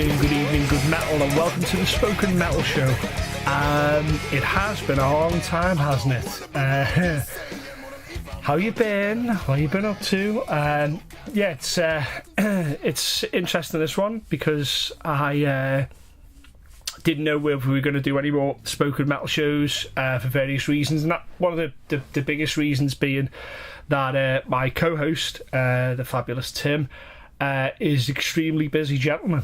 afternoon, good evening, good metal, and welcome to the Spoken Metal Show. It has been a long time, hasn't it? How you been? What you been up to? It's interesting, this one, because I didn't know whether we were going to do any more Spoken Metal shows for various reasons, and that one of the biggest reasons being that my co-host, the fabulous Tim, is extremely busy gentleman.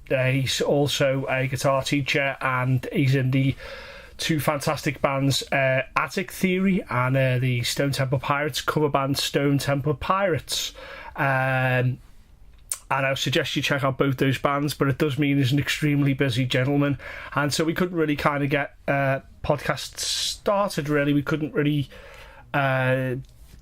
He's also a guitar teacher, and he's in the two fantastic bands, Attic Theory and the Stone Temple Pirates cover band Stone Temple Pirates. And I suggest you check out both those bands, but it does mean he's an extremely busy gentleman, and so we couldn't really kind of get podcasts started, really. We couldn't really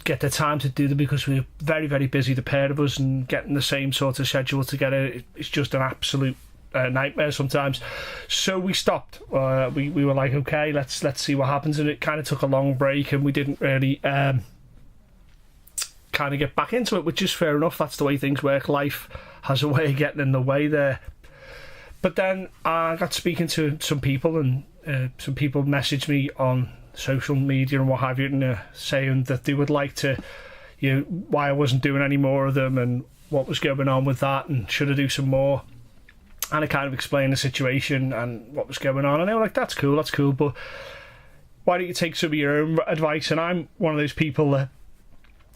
get the time to do them because we were very, very busy, the pair of us, and getting the same sort of schedule together, it's just an absolute nightmare sometimes. So we stopped. We were like, okay, let's see what happens, and it kind of took a long break, and we didn't really kind of get back into it, which is fair enough. That's the way things work. Life has a way of getting in the way there. But then I got speaking to some people, and some people messaged me on social media and what have you, and saying that they would like to, why I wasn't doing any more of them and what was going on with that, and should I do some more. And I kind of explained the situation and what was going on, and they were like, that's cool, but why don't you take some of your own advice? And I'm one of those people that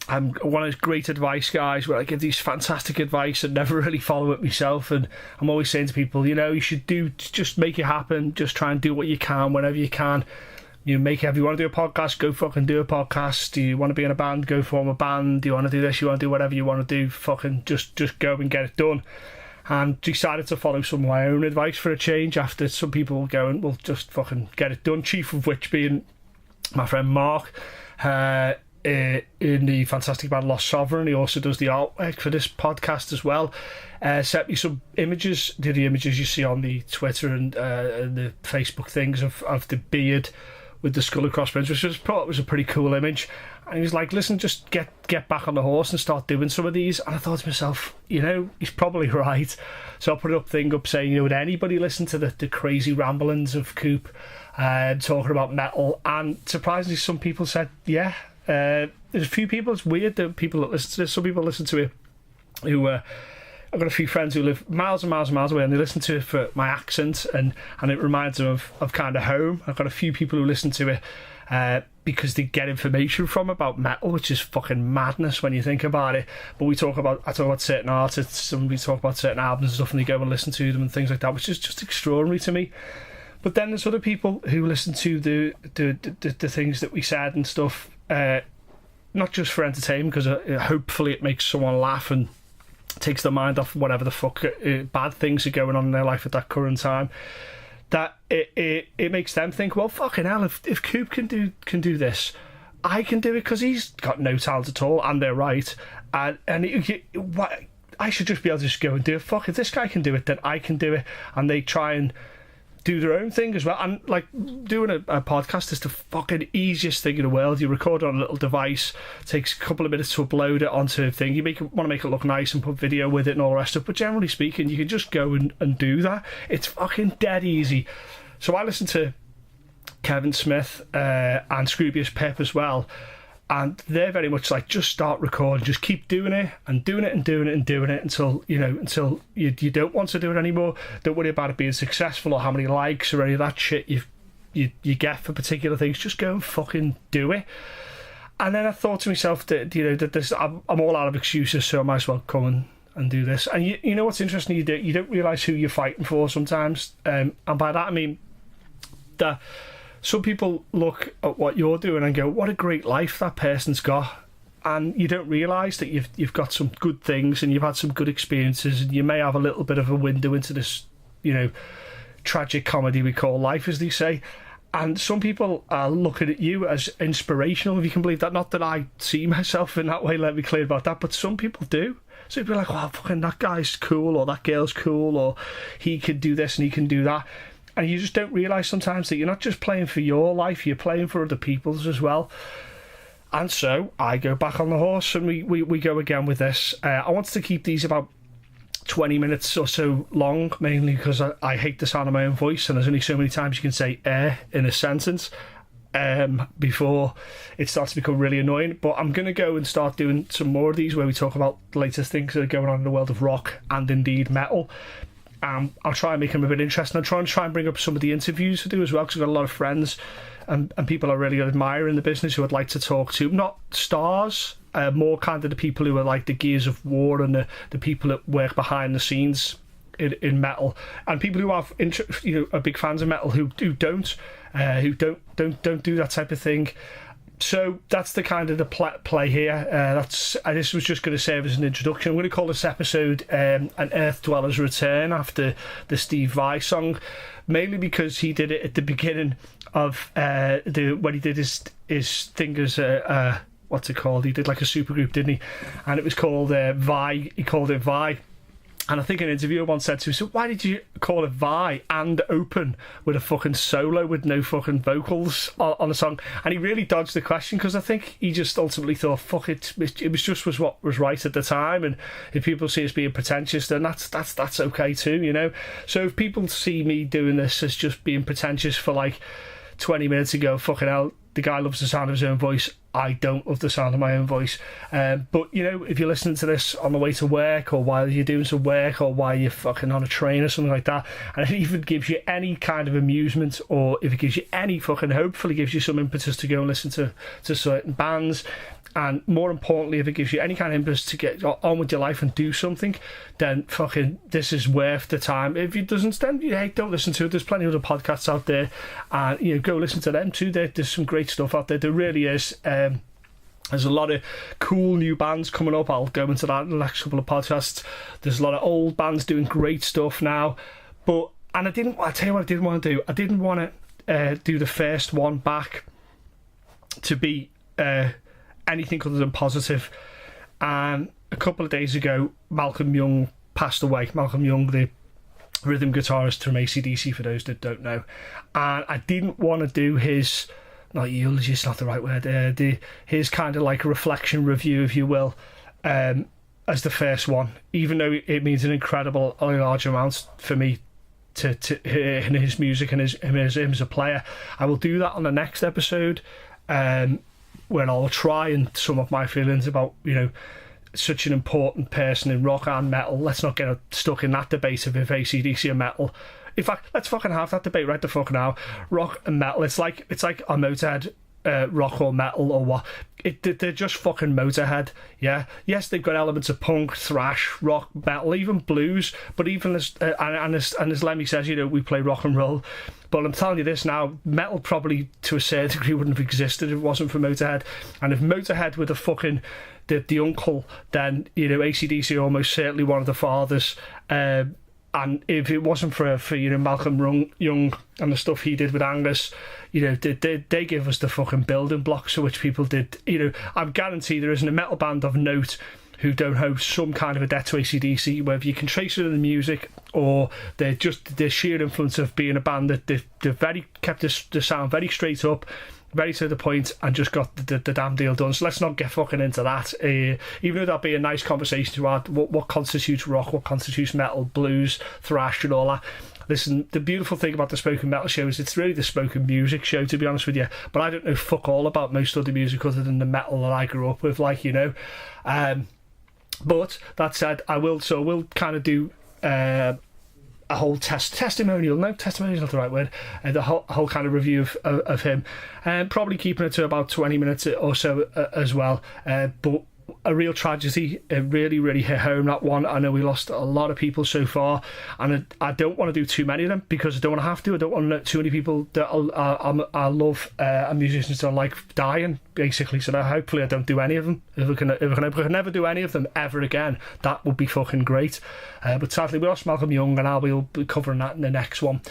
I'm one of those great advice guys where I give these fantastic advice and never really follow it myself, and I'm always saying to people, you should just make it happen, just try and do what you can whenever you can. If you want to do a podcast, go fucking do a podcast. Do you want to be in a band, go form a band. Do you want to do this, you want to do whatever you want to do, fucking just go and get it done. And decided to follow some of my own advice for a change after some people were going, well, just fucking get it done. Chief of which being my friend Mark, in the fantastic band Lost Sovereign. He also does the artwork for this podcast as well. Sent me some images, the images you see on the Twitter and the Facebook things of the beard with the skull and crossbones, which was a pretty cool image. And he was like, listen, just get back on the horse and start doing some of these. And I thought to myself, he's probably right. So I put a thing up saying, would anybody listen to the crazy ramblings of Coop talking about metal? And surprisingly, some people said, yeah. There's a few people, it's weird, the people that listen to this, some people listen to it who I've got a few friends who live miles and miles and miles away, and they listen to it for my accent, and it reminds them of kind of home. I've got a few people who listen to it because they get information from about metal, which is fucking madness when you think about it. But I talk about certain artists, and we talk about certain albums and stuff, and they go and listen to them and things like that, which is just extraordinary to me. But then there's other people who listen to the things that we said and stuff, not just for entertainment, because hopefully it makes someone laugh and takes their mind off whatever the fuck bad things are going on in their life at that current time. That it makes them think, well, fucking hell, if Coop can do this, I can do it, because he's got no talent at all, and they're right. And I should just be able to just go and do it. Fuck, if this guy can do it, then I can do it. And they try and do their own thing as well. And like, doing a podcast is the fucking easiest thing in the world. You record on a little device, takes a couple of minutes to upload it onto a thing. You want to make it look nice and put video with it and all the rest of it, but generally speaking, you can just go and do that. It's fucking dead easy. So I listen to Kevin Smith and Scroobius Pip as well, and they're very much like, just start recording, just keep doing it and doing it and doing it and doing it until you don't want to do it anymore. Don't worry about it being successful or how many likes or any of that shit you get for particular things. Just go and fucking do it. And then I thought to myself that that this, I'm all out of excuses, so I might as well come and do this. And you know what's interesting, you don't realise who you're fighting for sometimes, and by that I mean that some people look at what you're doing and go, what a great life that person's got, and you don't realise that you've got some good things and you've had some good experiences, and you may have a little bit of a window into this tragic comedy we call life, as they say. And some people are looking at you as inspirational, if you can believe that. Not that I see myself in that way, let me clear about that, but some people do. So you'd be like, wow, fucking that guy's cool, or that girl's cool, or he can do this and he can do that. And you just don't realise sometimes that you're not just playing for your life, you're playing for other people's as well. And so I go back on the horse, and we go again with this. I wanted to keep these about 20 minutes or so long, mainly because I hate the sound of my own voice, and there's only so many times you can say in a sentence before it starts to become really annoying. But I'm going to go and start doing some more of these where we talk about the latest things that are going on in the world of rock and indeed metal. I'll try and make them a bit interesting. I'll try and bring up some of the interviews I do as well, because I've got a lot of friends and people I really admire in the business who I'd like to talk to. Not stars, more kind of the people who are like the gears of war and the people that work behind the scenes in metal, and people who have are big fans of metal who don't do that type of thing. So that's the kind of the play here. This was just going to serve as an introduction. I'm going to call this episode "An Earth Dweller's Return" after the Steve Vai song, mainly because he did it at the beginning of when he did his thing as what's it called? He did like a supergroup, didn't he? And it was called Vai. He called it Vai. And I think an interviewer once said to him, so why did you call it Vi and open with a fucking solo with no fucking vocals on a song? And he really dodged the question, because I think he just ultimately thought, fuck it, it was what was right at the time, and if people see us being pretentious, then that's okay too, you know? So if people see me doing this as just being pretentious for like 20 minutes ago, fucking hell, the guy loves the sound of his own voice. I don't love the sound of my own voice. But, you know, if you're listening to this on the way to work, or while you're doing some work, or while you're fucking on a train or something like that, and it even gives you any kind of amusement, or if it gives you any fucking, hopefully gives you some impetus to go and listen to certain bands, and more importantly, if it gives you any kind of impetus to get on with your life and do something, then fucking this is worth the time. If it doesn't, then don't listen to it. There's plenty of other podcasts out there, and you know, go listen to them too. There's some great stuff out there. There really is. There's a lot of cool new bands coming up. I'll go into that in the next couple of podcasts. There's a lot of old bands doing great stuff now. I'll tell you what I didn't want to do. I didn't want to do the first one back to be anything other than positive. And a couple of days ago, Malcolm Young passed away. Malcolm Young, the rhythm guitarist from AC/DC, for those that don't know. And I didn't want to do his... not eulogy, it's not the right word, his kind of like reflection review, if you will, as the first one, even though it means an incredible large amount for me to in his music and him as a player. I will do that on the next episode, when I'll try and sum up my feelings about, you know, such an important person in rock and metal. Let's not get stuck in that debate of if AC/DC or metal. In fact, let's fucking have that debate right the fuck now. Rock and metal, it's like a Motorhead, rock or metal or what. They're just fucking Motorhead, yeah? Yes, they've got elements of punk, thrash, rock, metal, even blues, but even as Lemmy says, you know, we play rock and roll. But I'm telling you this now, metal probably to a certain degree wouldn't have existed if it wasn't for Motorhead. And if Motorhead were the fucking the uncle, then, you know, AC/DC are almost certainly one of the fathers. And if it wasn't for you know, Malcolm Young and the stuff he did with Angus, you know, they give us the fucking building blocks for which people did. You know, I'm guaranteed there isn't a metal band of note who don't have some kind of a debt to AC/DC, whether you can trace it in the music or they're just the sheer influence of being a band that they've kept the sound very straight up, very to the point, and just got the damn deal done. So let's not get fucking into that. Even though that'd be a nice conversation to add, what constitutes rock, what constitutes metal, blues, thrash and all that. Listen, the beautiful thing about the Spoken Metal show is it's really the spoken music show, to be honest with you. But I don't know fuck all about most other music other than the metal that I grew up with, like, you know. But that said, I will kind of do a whole testimonial. No, testimonial is not the right word. The whole kind of review of him, and probably keeping it to about 20 minutes or so as well. But a real tragedy. It really, really hit home, that one. I know we lost a lot of people so far, and I don't want to do too many of them because I don't want to have to. I don't want to let too many people that I love and musicians don't like dying, basically. So hopefully I don't do any of them. If I can never do any of them ever again, that would be fucking great. But sadly we lost Malcolm Young, and I'll be covering that in the next one.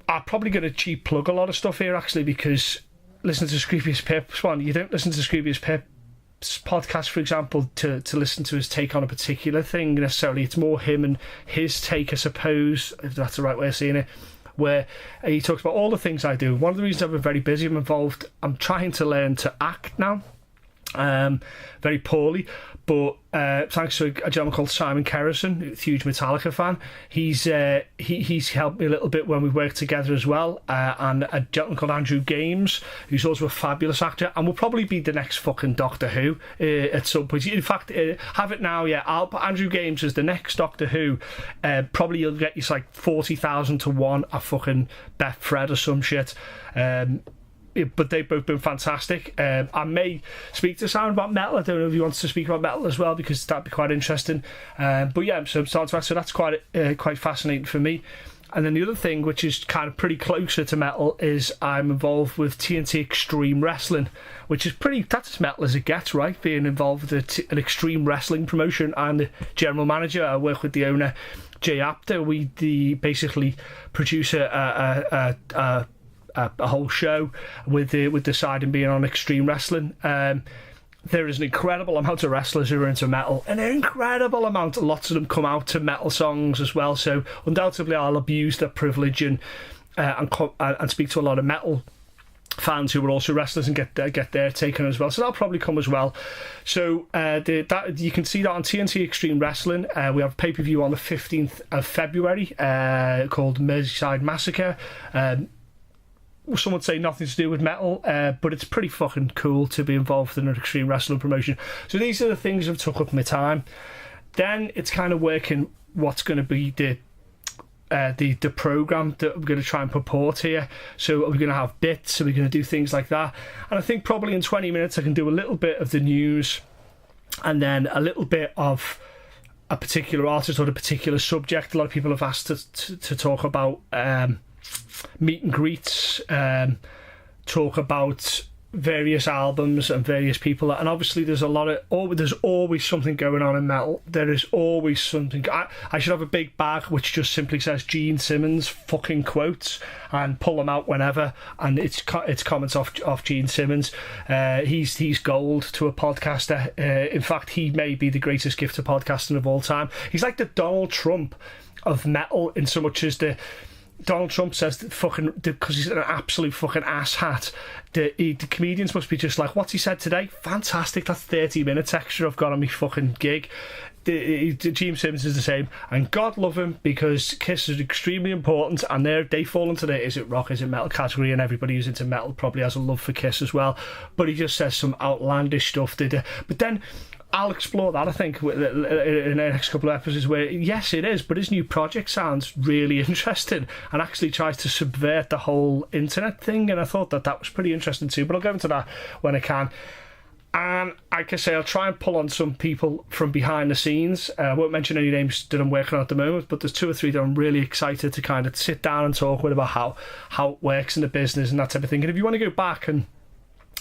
I'm probably going to cheap plug a lot of stuff here, actually, because listen to Scroobius Pip's one. You don't listen to Scroobius Pip's podcast, for example, to listen to his take on a particular thing necessarily. It's more him and his take, I suppose, if that's the right way of saying it, where he talks about all the things I do. One of the reasons I've been very busy, I'm trying to learn to act now. very poorly. But thanks to a gentleman called Simon Kerrison, a huge Metallica fan, he's helped me a little bit when we worked together as well. And a gentleman called Andrew Games, who's also a fabulous actor, and will probably be the next fucking Doctor Who at some point. In fact, have it now, yeah. I'll put Andrew Games as the next Doctor Who. Probably you'll get you like 40,000 to 1 a fucking Beth Fred or some shit. But they've both been fantastic. I may speak to Simon about metal. I don't know if he wants to speak about metal as well, because that'd be quite interesting. But yeah, so that's quite fascinating for me. And then the other thing, which is kind of pretty closer to metal, is I'm involved with TNT Extreme Wrestling, which is that's as metal as it gets, right? Being involved with an extreme wrestling promotion. I'm the general manager. I work with the owner, Jay Apter. We basically produce a whole show with deciding being on Extreme Wrestling. There is an incredible amount of wrestlers who are into metal, an incredible amount. Lots of them come out to metal songs as well. So undoubtedly, I'll abuse that privilege and speak to a lot of metal fans who are also wrestlers and get their take on it as well. So that'll probably come as well. So you can see that on TNT Extreme Wrestling. We have a pay-per-view on the 15th of February called Merseyside Massacre. Some would say nothing to do with metal, but it's pretty fucking cool to be involved in an extreme wrestling promotion. So these are the things that took up my time. Then it's kind of working what's going to be the program that we're going to try and purport here. So are we going to have bits? Are we going to do things like that? And I think probably in 20 minutes I can do a little bit of the news, and then a little bit of a particular artist or a particular subject. A lot of people have asked to talk about meet and greets, talk about various albums and various people, and obviously there's always something going on in metal. There is always something. I should have a big bag which just simply says Gene Simmons fucking quotes and pull them out whenever, and it's comments off Gene Simmons. He's gold to a podcaster. In fact, he may be the greatest gift to podcasting of all time. He's like the Donald Trump of metal, in so much as Donald Trump says that because he's an absolute fucking asshat, the comedians must be just like, what's he said today? Fantastic, that's 30 minutes extra I've got on my fucking gig. Gene Simmons is the same, and God love him, because Kiss is extremely important, and they fall into the is it rock, is it metal category, and everybody who's into metal probably has a love for Kiss as well. But he just says some outlandish stuff. But then I'll explore that, I think, in the next couple of episodes, where, yes, it is, but his new project sounds really interesting and actually tries to subvert the whole internet thing, and I thought that was pretty interesting too, but I'll go into that when I can. And like I say, I'll try and pull on some people from behind the scenes. I won't mention any names that I'm working on at the moment, but there's 2 or 3 that I'm really excited to kind of sit down and talk with about how it works in the business and that type of thing. And if you want to go back and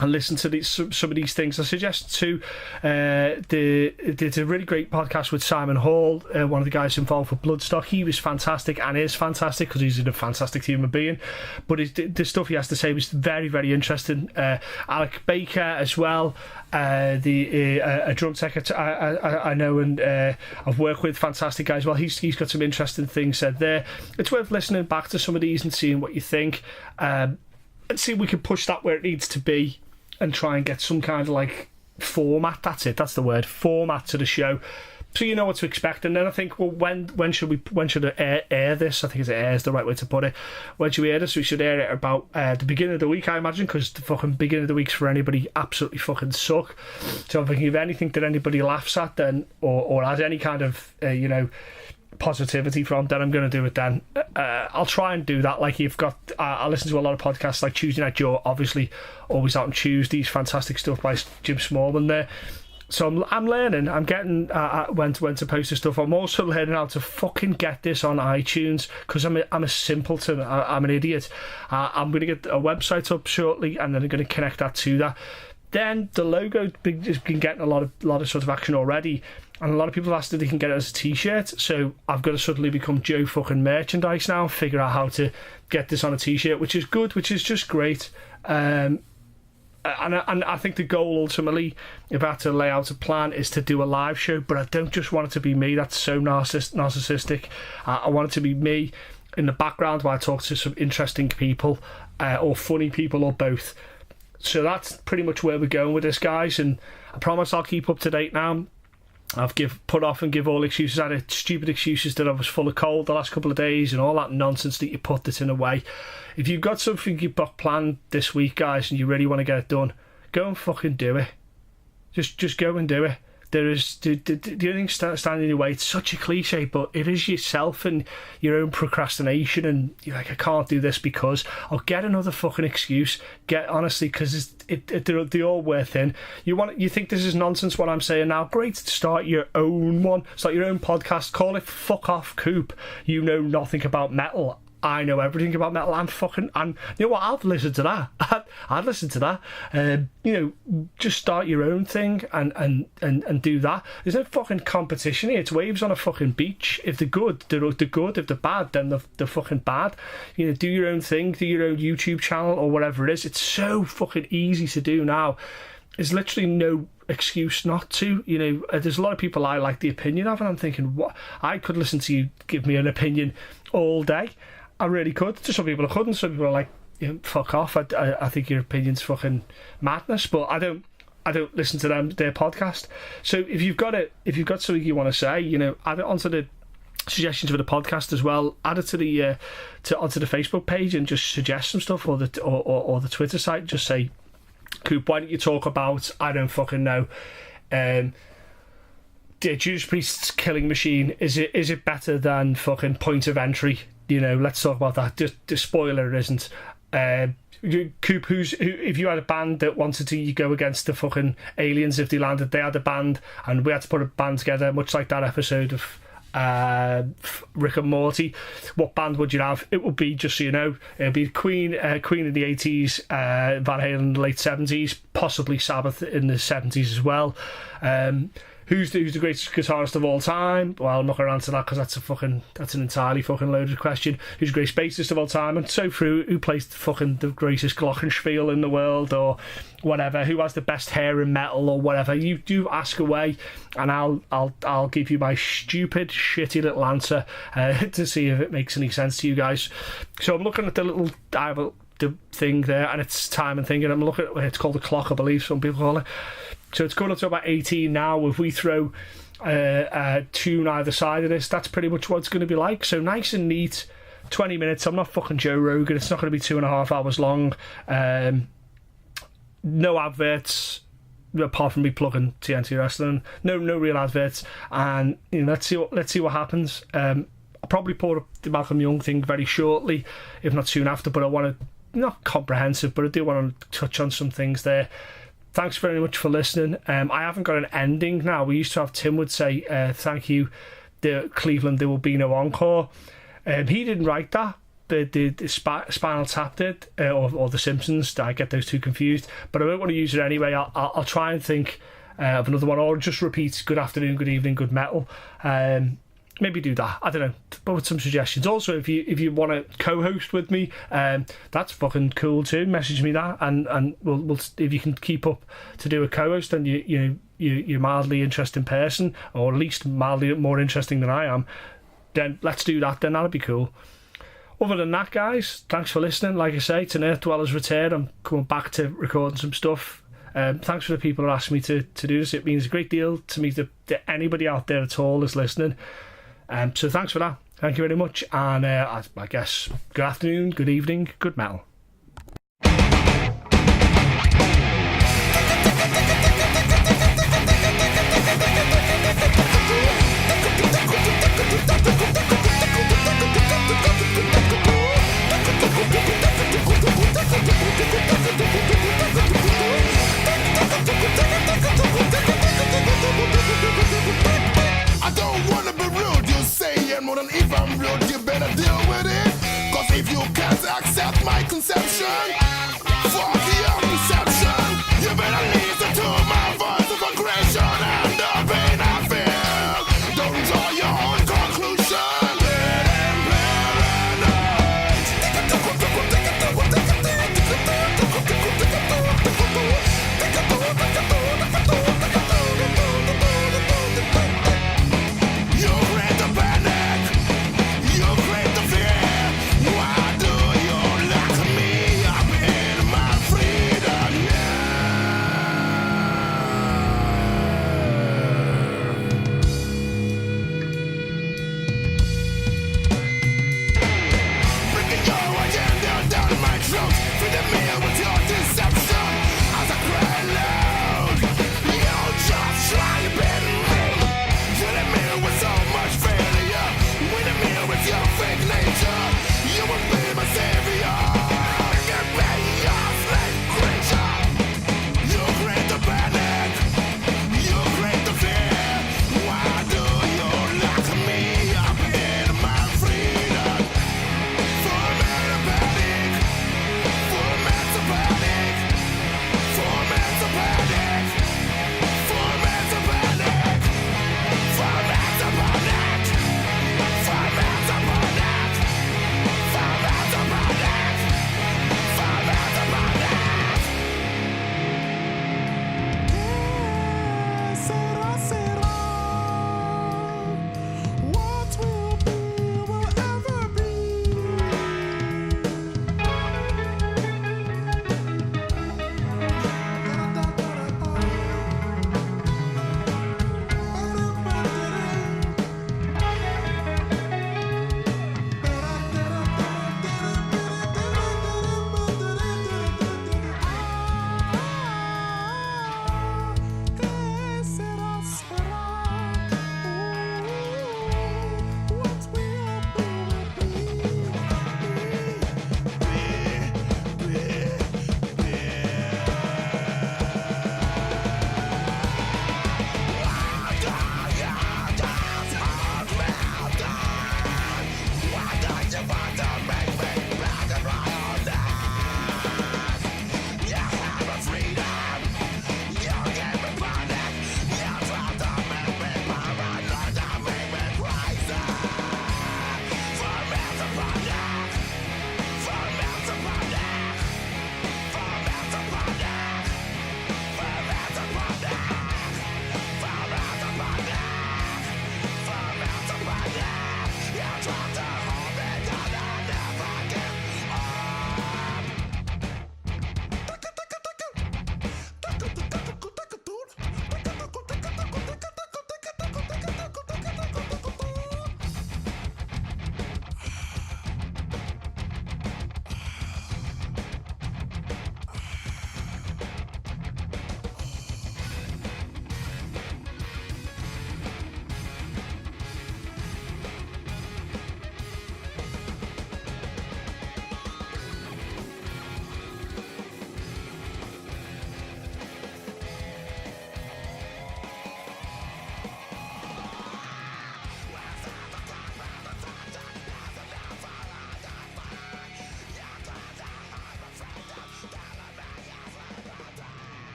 listen to some of these things, I suggest to there's a really great podcast with Simon Hall, one of the guys involved with Bloodstock. He was fantastic and is fantastic because he's a fantastic human being, but the stuff he has to say was very, very interesting. Alec Baker as well, a drum tech I know and I've worked with, fantastic guy as well. He's got some interesting things said there. It's worth listening back to some of these and seeing what you think, and see if we can push that where it needs to be and try and get some kind of like format. That's the word, format to the show, so you know what to expect. And then I think, well, when should it air this? I think air is the right way to put it. When should we air this? We should air it about the beginning of the week, I imagine, because the fucking beginning of the weeks for anybody absolutely fucking suck. So if I can give anything that anybody laughs at, then or has any kind of positivity from, then I'm going to do it then. I'll try and do that. Like, you've got I listen to a lot of podcasts like Tuesday Night Joe, obviously always out on Tuesdays, fantastic stuff by Jim Smallman there. So I'm learning, I'm getting when to post the stuff. I'm also learning how to fucking get this on iTunes, because I'm a simpleton, I'm an idiot. I'm going to get a website up shortly, and then I'm going to connect that to that. Then the logo has been getting a lot of sort of action already, and a lot of people have asked if they can get it as a t-shirt. So I've got to suddenly become Joe fucking merchandise now, figure out how to get this on a t-shirt, which is good, which is just great. And I think the goal ultimately, if I had to lay out a plan, is to do a live show, but I don't just want it to be me. That's so narcissistic. I want it to be me in the background while I talk to some interesting people, or funny people, or both. So that's pretty much where we're going with this, guys, and I promise I'll keep up to date now. I've put off and give all excuses. I had stupid excuses that I was full of cold the last couple of days and all that nonsense that you put that's in a way. If you've got something you've got planned this week, guys, and you really want to get it done, go and fucking do it. Just go and do it. There is the only thing standing in your way. It's such a cliche, but it is yourself and your own procrastination. And you're like, I can't do this because I'll get another fucking excuse. Honestly, because they're all worth in. You think this is nonsense? What I'm saying now? Great, start your own one. Start your own podcast. Call it "Fuck Off, Coop." You know nothing about metal. I know everything about metal. You know what? I'd listen to that. I'd listen to that. Just start your own thing and do that. There's no fucking competition here. It's waves on a fucking beach. If they're good, they're good. If they're bad, then they're fucking bad. Do your own thing. Do your own YouTube channel or whatever it is. It's so fucking easy to do now. There's literally no excuse not to. There's a lot of people I like the opinion of, and I'm thinking, what? I could listen to you give me an opinion all day. I really could. To some people I couldn't. Some people are like, fuck off. I think your opinion's fucking madness. But I don't listen to their podcast. So if you've got something you want to say, add it onto the suggestions for the podcast as well. Add it to onto the Facebook page and just suggest some stuff, or the Twitter site. Just say, Coop, why don't you talk about, I don't fucking know, the Judas Priest's Killing Machine? Is it better than fucking Point of Entry? Let's talk about that. Just the spoiler isn't. Coop, if you had a band that wanted to go against the fucking aliens, if they landed, they had a band, and we had to put a band together, much like that episode of Rick and Morty, what band would you have? It would be, just so you know, it would be Queen in the 80s, Van Halen in the late 70s, possibly Sabbath in the 70s as well. Who's the greatest guitarist of all time? Well, I'm not going to answer that because that's an entirely fucking loaded question. Who's the greatest bassist of all time? And so through, who plays the greatest glockenspiel in the world, or whatever? Who has the best hair in metal, or whatever? You do ask away, and I'll give you my stupid, shitty little answer to see if it makes any sense to you guys. So I'm looking at the thing there, and it's time and thing, and I'm looking at, it's called the clock, I believe some people call it. So it's going up to about 18 now. If we throw a tune either side of this, that's pretty much what it's going to be like. So nice and neat, 20 minutes. I'm not fucking Joe Rogan. It's not going to be 2.5 hours long. No adverts, apart from me plugging TNT Wrestling. No real adverts. And let's see what happens. I'll probably put up the Malcolm Young thing very shortly, if not soon after. But I want to, not comprehensive, but I do want to touch on some things there. Thanks very much for listening. I haven't got an ending now. We used to have Tim would say, thank you, Cleveland, there will be no encore. He didn't write that. The Spinal Tap did, or The Simpsons. I get those two confused. But I don't want to use it anyway. I'll try and think of another one, or just repeat good afternoon, good evening, good metal. Maybe do that. I don't know, but with some suggestions. Also, if you want to co-host with me, that's fucking cool too. Message me that, and we'll if you can keep up to do a co-host, then you're mildly interesting person, or at least mildly more interesting than I am. Then let's do that. Then that'd be cool. Other than that, guys, thanks for listening. Like I say, to Earth Dwellers Return, I'm coming back to recording some stuff. Thanks for the people who asked me to do this. It means a great deal to me that anybody out there at all is listening. So thanks for that. Thank you very much. And I guess good afternoon, good evening, good metal. I don't wanna be rude, you saying more than if I'm rude, you better deal with it. Cause if you can't accept my conception,